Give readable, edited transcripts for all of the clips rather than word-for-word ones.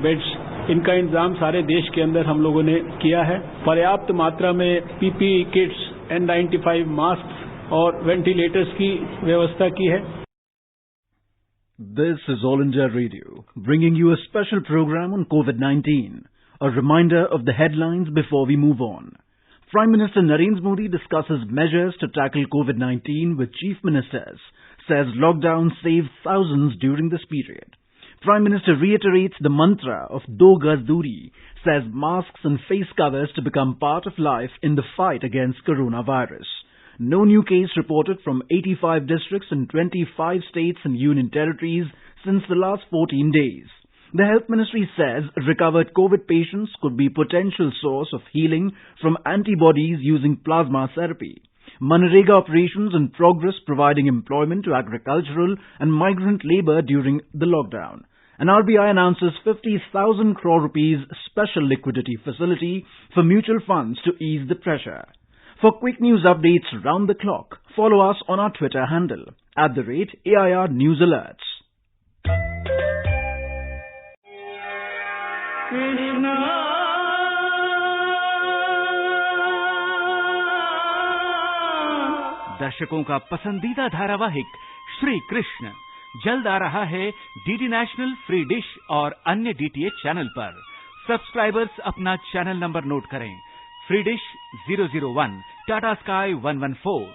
Beds इनका इंतजाम सारे देश के अंदर हम लोगों ने किया है। पर्याप्त मात्रा में पीपीई किट्स, N95 मास्क और वेंटिलेटर्स की व्यवस्था की है। This is All India Radio, bringing you a special program on COVID-19. A reminder of the headlines before we move on. Prime Minister Narendra Modi discusses measures to tackle COVID-19 with chief ministers, says lockdown saved thousands during this period. Prime Minister reiterates the mantra of Do Gaz Duri, says masks and face covers to become part of life in the fight against coronavirus. No new case reported from 85 districts in 25 states and union territories since the last 14 days. The Health Ministry says recovered COVID patients could be potential source of healing from antibodies using plasma therapy. Manrega operations in progress providing employment to agricultural and migrant labour during the lockdown. And RBI announces 50,000 crore rupees special liquidity facility for mutual funds to ease the pressure. For quick news updates round the clock, follow us on our Twitter handle @AIR News Alerts. दर्शकों का पसंदीदा धारावाहिक श्री कृष्ण जल्द आ रहा है DD national, free Dish और अन्य DTH channel पर। सब्सक्राइबर्स अपना चैनल नंबर नोट करें। फ्री डिश 001, टाटा स्काई 114,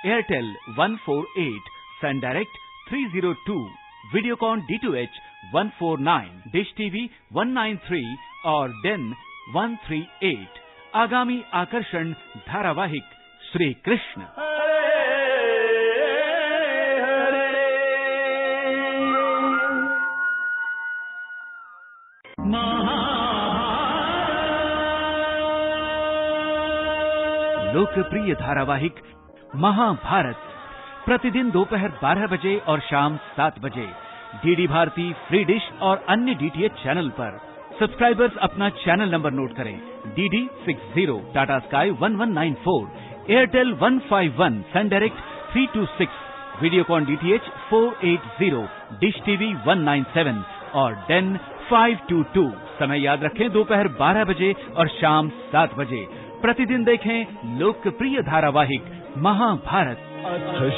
एयरटेल 148, सन डायरेक्ट 302, वीडियोकॉन D2H 149, डिश टीवी 193 और डेन 138। आगामी आकर्षण धारावाहिक श्री कृष्ण। लोकप्रिय धारावाहिक महाभारत प्रतिदिन दोपहर 12 बजे और शाम 7 बजे डीडी भारती, फ्री डिश और अन्य डीटीएच चैनल पर। सब्सक्राइबर्स अपना चैनल नंबर नोट करें। DD 60, Tata Sky 1194, Airtel 151, Sun Direct 326, Videocon DTH 480, Dish TV 197 और डेन 522। समय याद रखें, दोपहर 12 बजे और शाम 7 बजे। प्रतिदिन देखें लोकप्रिय धारावाहिक महाभारत।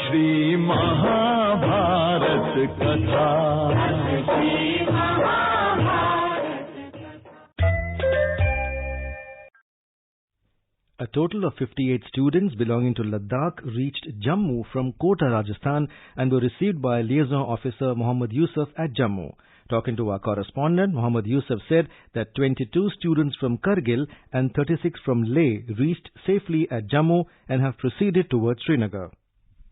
श्री महाभारत कथा। A total of 58 students belonging to Ladakh reached Jammu from Kota, Rajasthan and were received by Liaison Officer Mohammad Yusuf at Jammu. Talking to our correspondent, Mohammad Yusuf said that 22 students from Kargil and 36 from Leh reached safely at Jammu and have proceeded towards Srinagar.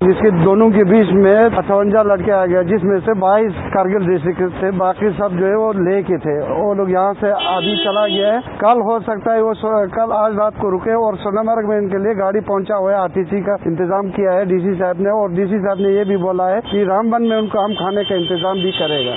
इसके दोनों के बीच में 58 लड़के आ गए, जिसमें से 22 Kargil district से, बाकी सब जो है वो ले के थे। वो लोग यहाँ से अभी चला गया है। कल हो सकता है वो कल आज रात को रुके और सोनामर्ग में इनके लिए गाड़ी पहुंचा हुआ है। आरटीसी का इंतजाम किया है डीसी साहब ने, और डीसी साहब ने ये भी बोला है कि रामबन में उनको हम खाने का इंतजाम भी करेगा।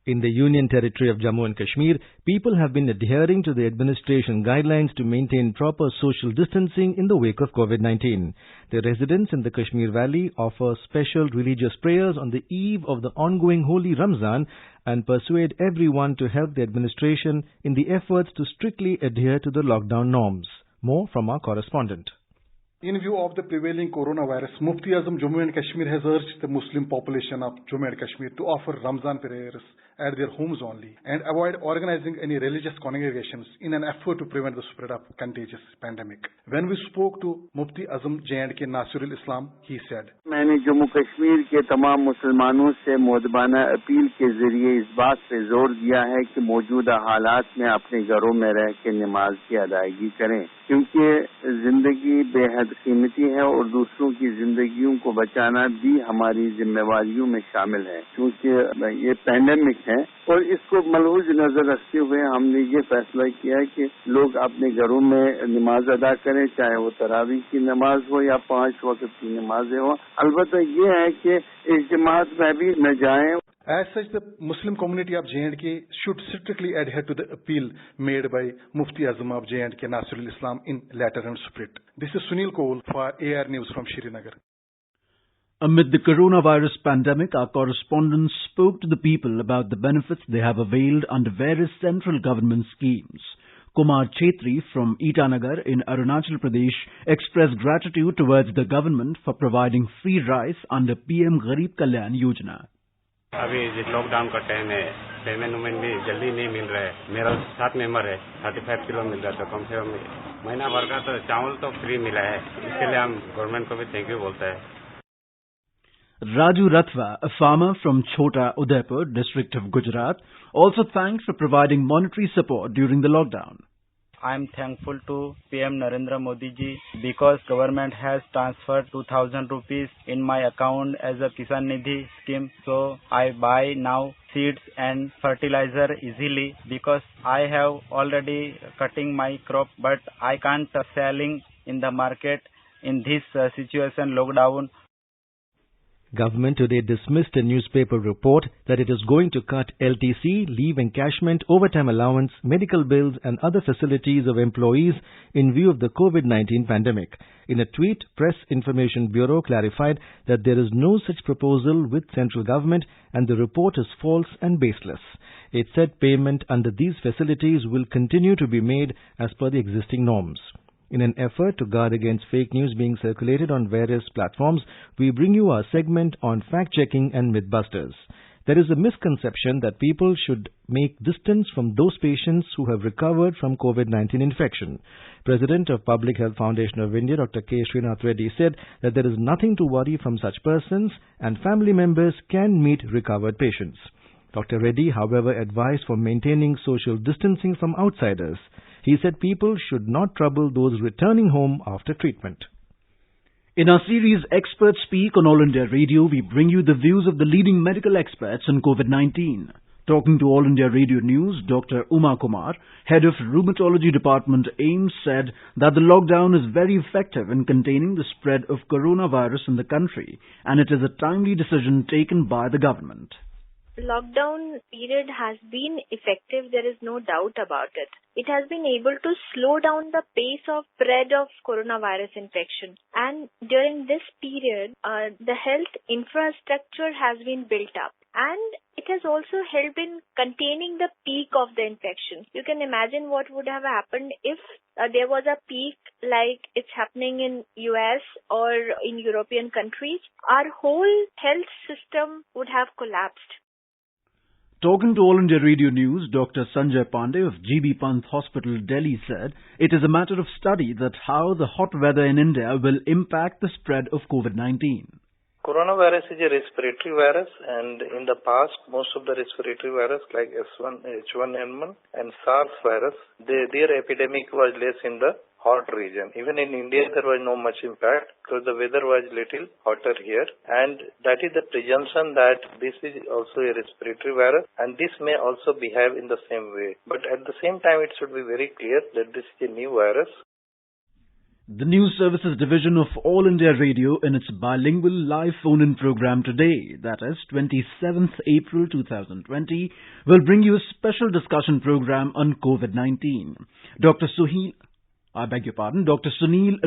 In the Union Territory of Jammu and Kashmir, people have been adhering to the administration guidelines to maintain proper social distancing in the wake of COVID-19. The residents in the Kashmir Valley offer special religious prayers on the eve of the ongoing holy Ramzan and persuade everyone to help the administration in the efforts to strictly adhere to the lockdown norms. More from our correspondent. In view of the prevailing coronavirus, Mufti Azam Jammu and Kashmir has urged the Muslim population of Jammu and Kashmir to offer Ramzan prayers at their homes only and avoid organizing any religious congregations in an effort to prevent the spread of contagious pandemic. When we spoke to Mufti Azam J&K Nasirul Islam, he said, मैंने जम्मू कश्मीर के तमाम मुसलमानों से मुअद्दबाना appeal के जरिए इस बात पे जोर दिया है कि मौजूदा हालात में अपने घरों में रह के नमाज की अदायगी करें, क्योंकि जिंदगी बेहद कीमती है और दूसरों की जिंदगियों को बचाना भी हमारी जिम्मेवारियों में शामिल है। क्योंकि ये पैंडेमिक है और इसको मलहूज नजर रखते हुए हमने ये फैसला किया है कि लोग अपने घरों में नमाज अदा करें, चाहे वो तरावी की नमाज हो या 5 वक्त की नमाजें हो। अलबत्ता ये है कि इस जमात में भी न जाएं। As such, the Muslim community of J&K should strictly adhere to the appeal made by Mufti Azam of J&K Nasirul Islam in letter and spirit. This is Sunil Koul for AR News from Srinagar. Amid the coronavirus pandemic, our correspondents spoke to the people about the benefits they have availed under various central government schemes. Kumar Chetri from Itanagar in Arunachal Pradesh expressed gratitude towards the government for providing free rice under PM Garib Kalyan Yojana. अभी lockdown का time है, payment भी जल्दी नहीं मिल रहा है। मेरा 7 member है, 35 किलो मिल रहा है, तो कम से कम महीना भर का तो चावल तो फ्री मिला है। इसके लिए हम गवर्नमेंट को भी थैंक यू बोलते हैं। Raju Rathwa, a farmer from Chota Udaipur district of Gujarat, also thanked for providing monetary support during the lockdown. I am thankful to PM Narendra Modi ji because government has transferred 2000 rupees in my account as a Kisan Nidhi scheme. So I buy now seeds and fertilizer easily because I have already cutting my crop, but I can't selling in the market in this situation lockdown. Government today dismissed a newspaper report that it is going to cut LTC, leave encashment, overtime allowance, medical bills and other facilities of employees in view of the COVID-19 pandemic. In a tweet, Press Information Bureau clarified that there is no such proposal with central government and the report is false and baseless. It said payment under these facilities will continue to be made as per the existing norms. In an effort to guard against fake news being circulated on various platforms, we bring you our segment on fact-checking and mythbusters. There is a misconception that people should make distance from those patients who have recovered from COVID-19 infection. President of Public Health Foundation of India, Dr. K. Srinath Reddy said that there is nothing to worry from such persons and family members can meet recovered patients. Dr. Reddy, however, advised for maintaining social distancing from outsiders. He said people should not trouble those returning home after treatment. In our series Experts Speak on All India Radio, we bring you the views of the leading medical experts on COVID-19. Talking to All India Radio News, Dr. Uma Kumar, head of Rheumatology Department AIIMS, said that the lockdown is very effective in containing the spread of coronavirus in the country and it is a timely decision taken by the government. Lockdown period has been effective, there is no doubt about it. It has been able to slow down the pace of spread of coronavirus infection. And during this period, the health infrastructure has been built up. And it has also helped in containing the peak of the infection. You can imagine what would have happened if there was a peak like it's happening in US or in European countries. Our whole health system would have collapsed. Talking to All India Radio News, Dr. Sanjay Pandey of GB Panth Hospital, Delhi said it is a matter of study that how the hot weather in India will impact the spread of COVID-19. Coronavirus is a respiratory virus, and in the past, most of the respiratory virus like H1N1 and SARS virus, their epidemic was less in the hot region. Even in India, there was no much impact because the weather was little hotter here, and that is the presumption that this is also a respiratory virus, and this may also behave in the same way. But at the same time, it should be very clear that this is a new virus. The News Services Division of All India Radio in its bilingual live phone-in program today, that is 27th April 2020, will bring you a special discussion program on COVID-19. Dr. Sunil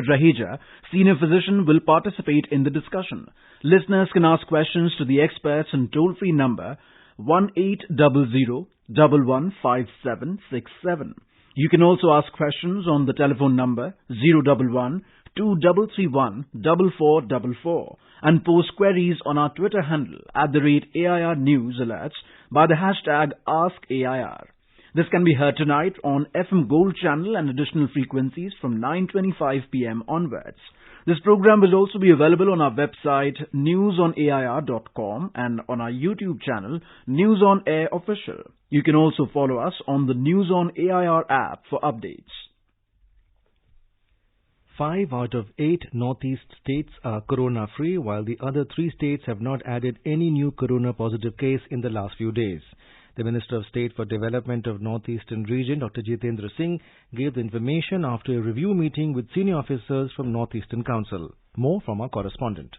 Raheja, senior physician, will participate in the discussion. Listeners can ask questions to the experts on toll-free number 1800-115767. You can also ask questions on the telephone number 011-2331-4444 and post queries on our Twitter handle @AIR News Alerts by the hashtag AskAIR. This can be heard tonight on FM Gold channel and additional frequencies from 9:25 p.m. onwards. This program will also be available on our website newsonair.com and on our YouTube channel News on Air Official. You can also follow us on the News on AIR app for updates. 5 out of 8 northeast states are corona-free, while the other 3 states have not added any new corona-positive case in the last few days. The Minister of State for Development of Northeastern Region, Dr. Jitendra Singh, gave the information after a review meeting with senior officers from Northeastern Council. More from our correspondent.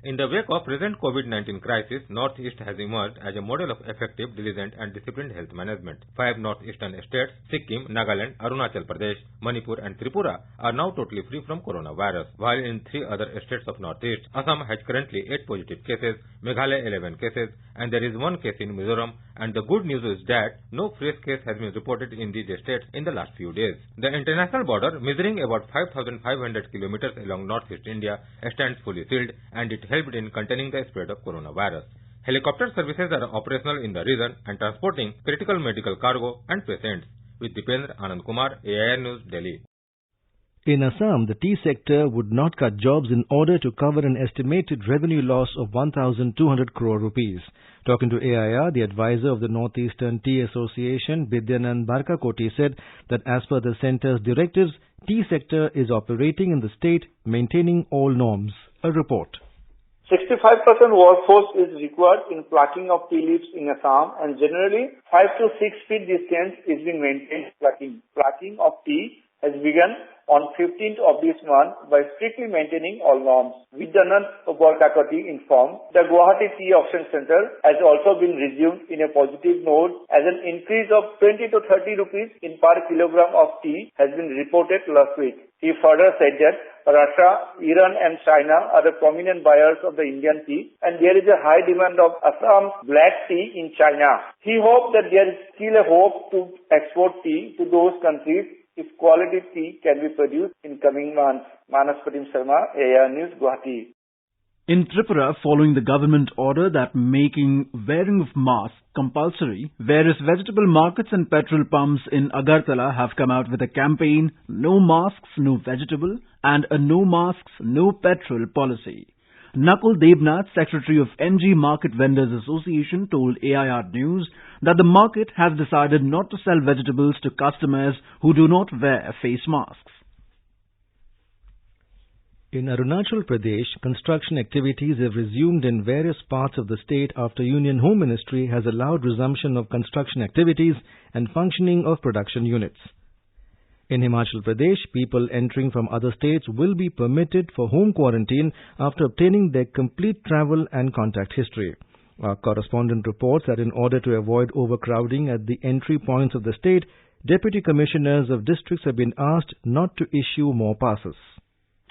In the wake of present COVID-19 crisis, Northeast has emerged as a model of effective, diligent and disciplined health management. 5 northeastern states, Sikkim, Nagaland, Arunachal Pradesh, Manipur and Tripura are now totally free from coronavirus, while in 3 other states of Northeast, Assam has currently 8 positive cases, Meghalaya 11 cases, and there is 1 case in Mizoram, and the good news is that no fresh case has been reported in these states in the last few days. The international border, measuring about 5,500 kilometers along Northeast India, stands fully sealed, and it helped in containing the spread of coronavirus. Helicopter services are operational in the region and transporting critical medical cargo and patients. With Dipendra Anand Kumar, AIR News, Delhi. In Assam, the tea sector would not cut jobs in order to cover an estimated revenue loss of 1,200 crore rupees. Talking to AIR, the advisor of the Northeastern Tea Association, Bidyanand Barkakoti, said that as per the centre's directives, tea sector is operating in the state, maintaining all norms. A report. 65% workforce is required in plucking of tea leaves in Assam, and generally 5 to 6 feet distance is being maintained plucking. Plucking of tea has begun on 15th of this month by strictly maintaining all norms. Vidyanand Barkakoti informed the Guwahati Tea Auction Center has also been resumed in a positive note as an increase of 20 to 30 rupees in per kilogram of tea has been reported last week. He further said that Russia, Iran and China are the prominent buyers of the Indian tea, and there is a high demand of Assam's black tea in China. He hoped that there is still a hope to export tea to those countries if quality tea can be produced in coming months. Manas Pratim Sharma, AIR News, Guwahati. In Tripura, following the government order that making wearing of masks compulsory, various vegetable markets and petrol pumps in Agartala have come out with a campaign, No Masks, No Vegetable, and a No Masks, No Petrol policy. Nakul Debnath, Secretary of NG Market Vendors Association, told AIR News that the market has decided not to sell vegetables to customers who do not wear face masks. In Arunachal Pradesh, construction activities have resumed in various parts of the state after Union Home Ministry has allowed resumption of construction activities and functioning of production units. In Himachal Pradesh, people entering from other states will be permitted for home quarantine after obtaining their complete travel and contact history. Our correspondent reports that in order to avoid overcrowding at the entry points of the state, deputy commissioners of districts have been asked not to issue more passes.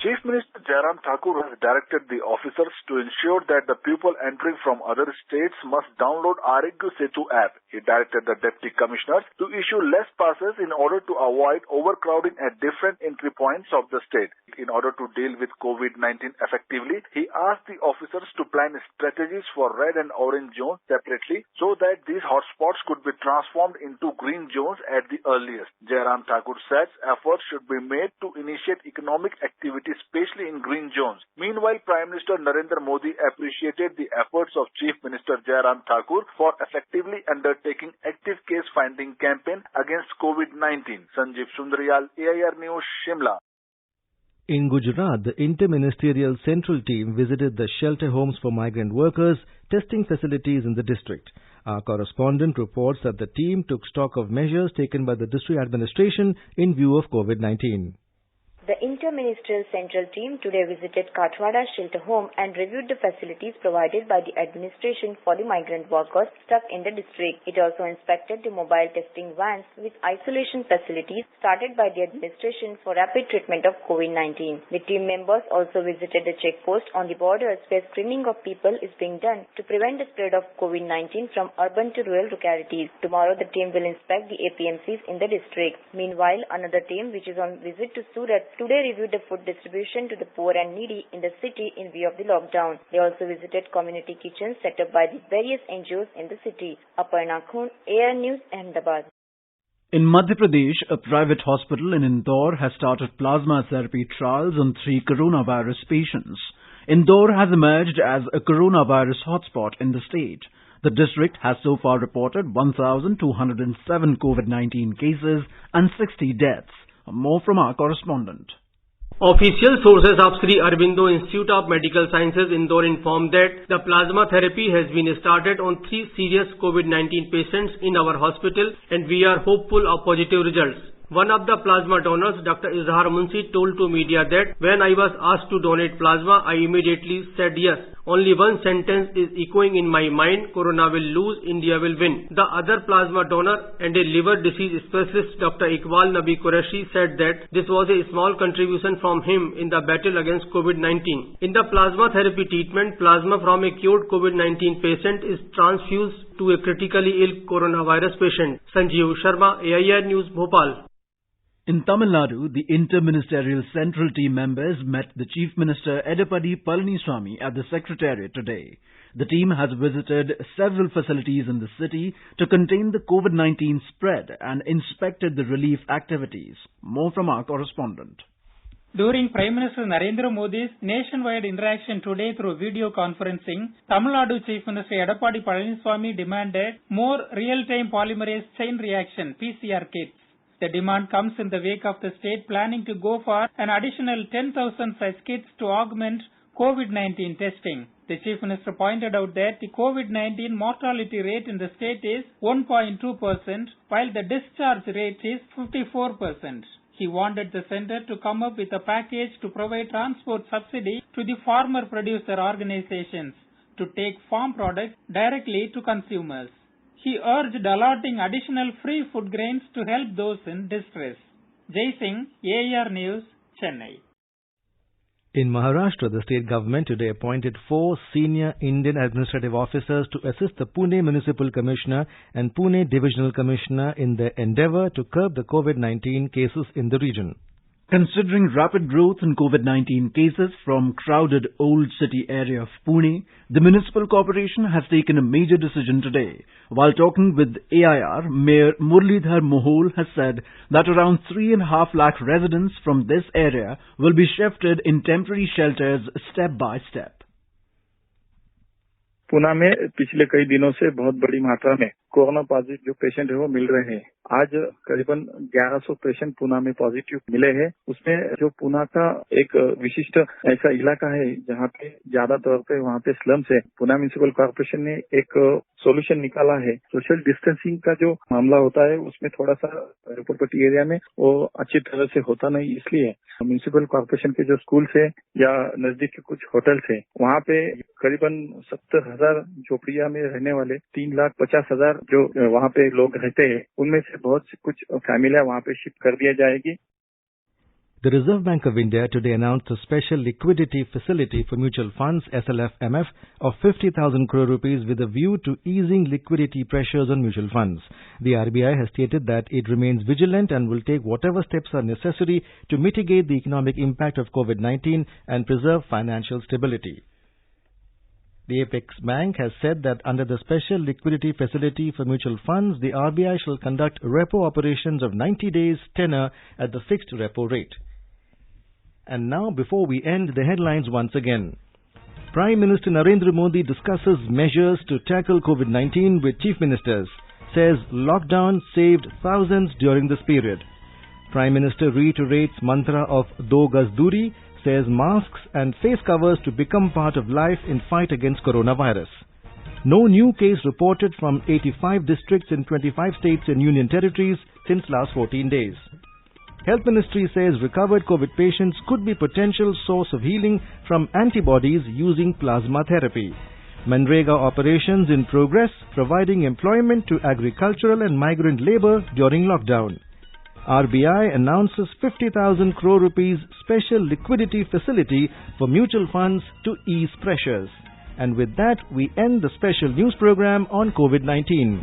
Chief Minister Jairam Thakur has directed the officers to ensure that the people entering from other states must download Arogya Setu app. He directed the deputy commissioners to issue less passes in order to avoid overcrowding at different entry points of the state. In order to deal with COVID-19 effectively, he asked the officers to plan strategies for red and orange zones separately so that these hotspots could be transformed into green zones at the earliest. Jairam Thakur says efforts should be made to initiate economic activity, especially in green zones. Meanwhile, Prime Minister Narendra Modi appreciated the efforts of Chief Minister Jairam Thakur for effectively undertaking active case finding campaign against COVID-19. Sanjeev Sundaryal, AIR News, Shimla. In Gujarat, the Interministerial Central Team visited the shelter homes for migrant workers, testing facilities in the district. Our correspondent reports that the team took stock of measures taken by the district administration in view of COVID-19. The Interministerial Central Team today visited Kathwada Shelter Home and reviewed the facilities provided by the administration for the migrant workers stuck in the district. It also inspected the mobile testing vans with isolation facilities started by the administration for rapid treatment of COVID-19. The team members also visited the checkpost on the borders where screening of people is being done to prevent the spread of COVID-19 from urban to rural localities. Tomorrow, the team will inspect the APMCs in the district. Meanwhile, another team, which is on visit to Surat, today reviewed the food distribution to the poor and needy in the city in view of the lockdown. They also visited community kitchens set up by the various NGOs in the city. Aparna Khun, AIR News, Ahmedabad. In Madhya Pradesh, a private hospital in Indore has started plasma therapy trials on 3 coronavirus patients. Indore has emerged as a coronavirus hotspot in the state. The district has so far reported 1,207 COVID-19 cases and 60 deaths. More from our correspondent. Official sources of Sri Aurobindo Institute of Medical Sciences Indore informed that the plasma therapy has been started on 3 serious COVID-19 patients in our hospital, and we are hopeful of positive results. One of the plasma donors, Dr. Izhar Munshi, told to media that when I was asked to donate plasma, I immediately said yes. only one sentence is echoing in my mind: Corona will lose, India will win. The other plasma donor and a liver disease specialist, Dr. Iqbal Nabi Qureshi, said that this was a small contribution from him in the battle against COVID-19. In the plasma therapy treatment, plasma from a cured COVID-19 patient is transfused to a critically ill coronavirus patient. Sanjeev Sharma, AIR News, Bhopal. In Tamil Nadu, the interministerial central team members met the Chief Minister Edapadi Palaniswamy at the Secretariat today. The team has visited several facilities in the city to contain the COVID-19 spread and inspected the relief activities. More from our correspondent. During Prime Minister Narendra Modi's nationwide interaction today through video conferencing, Tamil Nadu Chief Minister Edapadi Palaniswamy demanded more real-time polymerase chain reaction (PCR) kits. The demand comes in the wake of the state planning to go for an additional 10,000 such kits to augment COVID-19 testing. The Chief Minister pointed out that the COVID-19 mortality rate in the state is 1.2%, while the discharge rate is 54%. He wanted the centre to come up with a package to provide transport subsidy to the farmer producer organizations to take farm products directly to consumers. He urged allotting additional free food grains to help those in distress. Jai Singh, AIR News, Chennai. In Maharashtra, the state government today appointed 4 senior Indian administrative officers to assist the Pune Municipal Commissioner and Pune Divisional Commissioner in their endeavour to curb the COVID-19 cases in the region. Considering rapid growth in COVID-19 cases from crowded old city area of Pune, the municipal corporation has taken a major decision today. While talking with AIR, Mayor Muralidhar Mohol has said that around 3.5 lakh residents from this area will be shifted in temporary shelters step by step. Poona में पिछले कई दिनों से बहुत बड़ी मात्रा में corona positive जो पेशेंट है वो मिल रहे हैं। आज करीबन 1100 पेशेंट पूना में पॉजिटिव मिले हैं। उसमें जो पूना का एक विशिष्ट ऐसा इलाका है जहाँ पे ज्यादा तौर पे वहाँ पे स्लम्स है। पूना म्युनिसिपल कॉर्पोरेशन ने एक सोल्यूशन निकाला है। सोशल डिस्टेंसिंग का जो मामला होता है उसमें थोड़ा सा एयरपोर्ट एरिया में वो अच्छी तरह से होता नहीं, इसलिए म्युनिसिपल कॉर्पोरेशन के जो स्कूल्स है या नजदीक के कुछ होटल्स है वहाँ पे करीबन 70,000 झोपड़िया में रहने वाले 3,50,000 जो वहाँ पे लोग रहते हैं उनमें से बहुत कुछ फैमिलियां वहाँ पे शिफ्ट कर दिया जाएगी। The Reserve Bank of India today announced a special liquidity facility for mutual funds SLF-MF of 50,000 crore rupees with a view to easing liquidity pressures on mutual funds. The RBI has stated that it remains vigilant and will take whatever steps are necessary to mitigate the economic impact of COVID-19 and preserve financial stability. The Apex Bank has said that under the special liquidity facility for mutual funds, the RBI shall conduct repo operations of 90 days tenor at the fixed repo rate. And now, before we end, the headlines once again. Prime Minister Narendra Modi discusses measures to tackle COVID-19 with chief ministers. Says lockdown saved thousands during this period. Prime Minister reiterates mantra of Do Gaz Duri. Says masks and face covers to become part of life in fight against coronavirus. No new case reported from 85 districts in 25 states and union territories since last 14 days. Health Ministry says recovered COVID patients could be potential source of healing from antibodies using plasma therapy. Manrega operations in progress, providing employment to agricultural and migrant labour during lockdown. RBI announces 50,000 crore rupees special liquidity facility for mutual funds to ease pressures. And with that, we end the special news program on COVID-19.